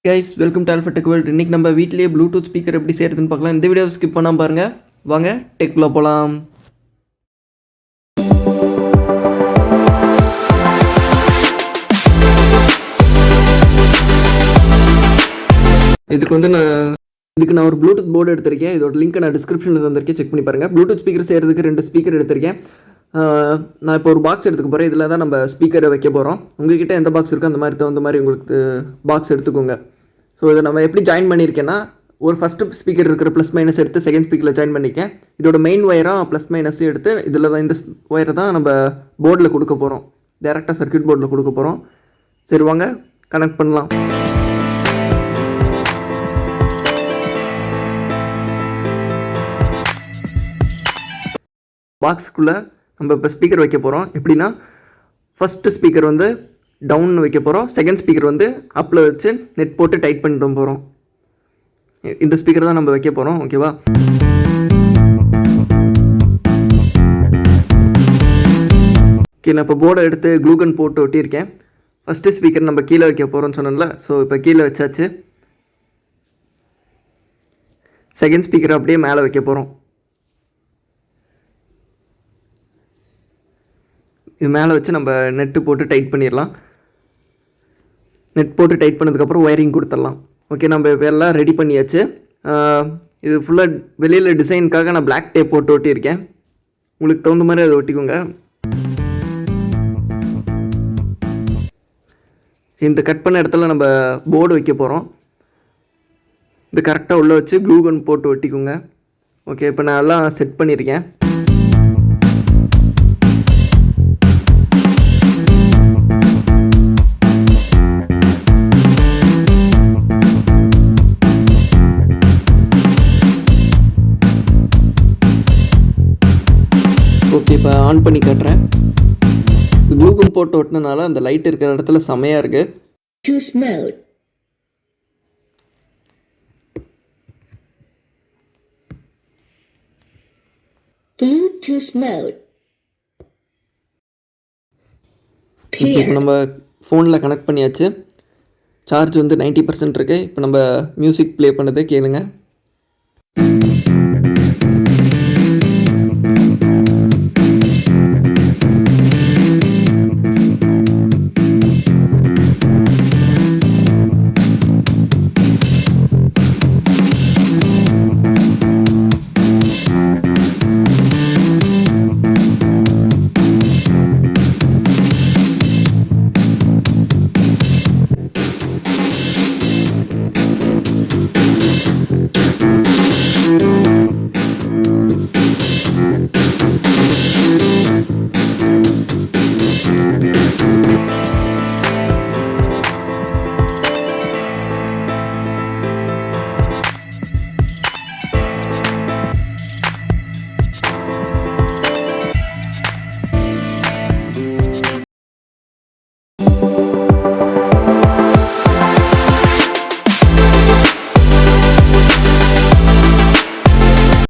Guys welcome to alpha tech world. இன்றைக்கி நம்ம வீட்டிலேயே ப்ளூடூத் ஸ்பீக்கர் எப்படி செய்கிறதுன்னு பார்க்கலாம். இந்த வீடியோ ஸ்கிப் பண்ணாமல் பாருங்கள். வாங்க டெக்கில் போகலாம். இதுக்கு நான் ஒரு ப்ளூடூத் போர்டு எடுத்திருக்கேன். இதோட லிங்க் நான் டிஸ்கிரிப்ஷனில் தந்திருக்கேன், செக் பண்ணி பாருங்கள். ப்ளூடூத் ஸ்பீக்கர் செய்கிறதுக்கு 2 ஸ்பீக்கர் எடுத்திருக்கேன். நான் இப்போ ஒரு பாக்ஸ் எடுத்துக்க போகிறேன். இதில் தான் நம்ம ஸ்பீக்கரை வைக்க போகிறோம். உங்கள்கிட்ட எந்த பாக்ஸ் இருக்கோ அந்த மாதிரி தகுந்த மாதிரி உங்களுக்கு பாக்ஸ் எடுத்துக்கோங்க. ஸோ இதை நம்ம எப்படி ஜாயின் பண்ணியிருக்கேன்னா, ஒரு ஃபஸ்ட்டு ஸ்பீக்கர் இருக்கிற ப்ளஸ் மைனஸ் எடுத்து செகண்ட் ஸ்பீக்கரில் ஜாயின் பண்ணிக்கேன். இதோட மெயின் ஒயராக ப்ளஸ் மைனஸும் எடுத்து இதில் தான் இந்த ஒயரை தான் நம்ம போர்டில் கொடுக்க போகிறோம். டேரெக்டாக சர்க்யூட் போர்டில் கொடுக்க போகிறோம். சரி வாங்க கனெக்ட் பண்ணலாம். பாக்ஸுக்குள்ளே நம்ம இப்போ ஸ்பீக்கர் வைக்க போகிறோம். எப்படின்னா, ஃபஸ்ட்டு ஸ்பீக்கர் வந்து டவுன் வைக்க போகிறோம், செகண்ட் ஸ்பீக்கர் வந்து அப்பில் வச்சு நெட் போட்டு டைட் பண்ணிட்டு போகிறோம். இந்த ஸ்பீக்கர் தான் நம்ம வைக்க போகிறோம். ஓகேவா? ஓகே, நான் இப்போ போர்டை எடுத்து க்ளூகன் போட்டு ஒட்டியிருக்கேன். ஃபஸ்ட்டு ஸ்பீக்கர் நம்ம கீழே வைக்க போகிறோம்னு சொன்னோம்ல, ஸோ இப்போ கீழே வச்சாச்சு. செகண்ட் ஸ்பீக்கரை அப்படியே மேலே வைக்க போகிறோம். இது மேலே வச்சு நம்ம நெட்டு போட்டு டைட் பண்ணிடலாம். நெட் போட்டு டைட் பண்ணதுக்கப்புறம் ஒயரிங் கொடுத்துடலாம். ஓகே, நம்ம இப்போ எல்லாம் ரெடி பண்ணியாச்சு. இது ஃபுல்லாக வெளியில் டிசைனுக்காக நான் பிளாக் டேப் போட்டு ஒட்டியிருக்கேன். உங்களுக்கு தகுந்த மாதிரி அதை ஒட்டிக்கோங்க. இந்த கட் பண்ண இடத்துல நம்ம போர்டு வைக்க போகிறோம். இது கரெக்டாக உள்ளே வச்சு க்ளூகன் போட்டு ஒட்டிக்கோங்க. ஓகே, இப்போ நான் எல்லாம் செட் பண்ணியிருக்கேன். ஓகே, இப்போ ஆன் பண்ணி காட்டுறேன். ப்ளூகன் போட்டு ஒட்டினால அந்த லைட் இருக்கிற இடத்துல செமையாக இருக்குது. இப்போ நம்ம ஃபோனில் கனெக்ட் பண்ணியாச்சு. சார்ஜ் வந்து 90% இருக்குது. இப்போ நம்ம மியூசிக் ப்ளே பண்ணதை கேளுங்க.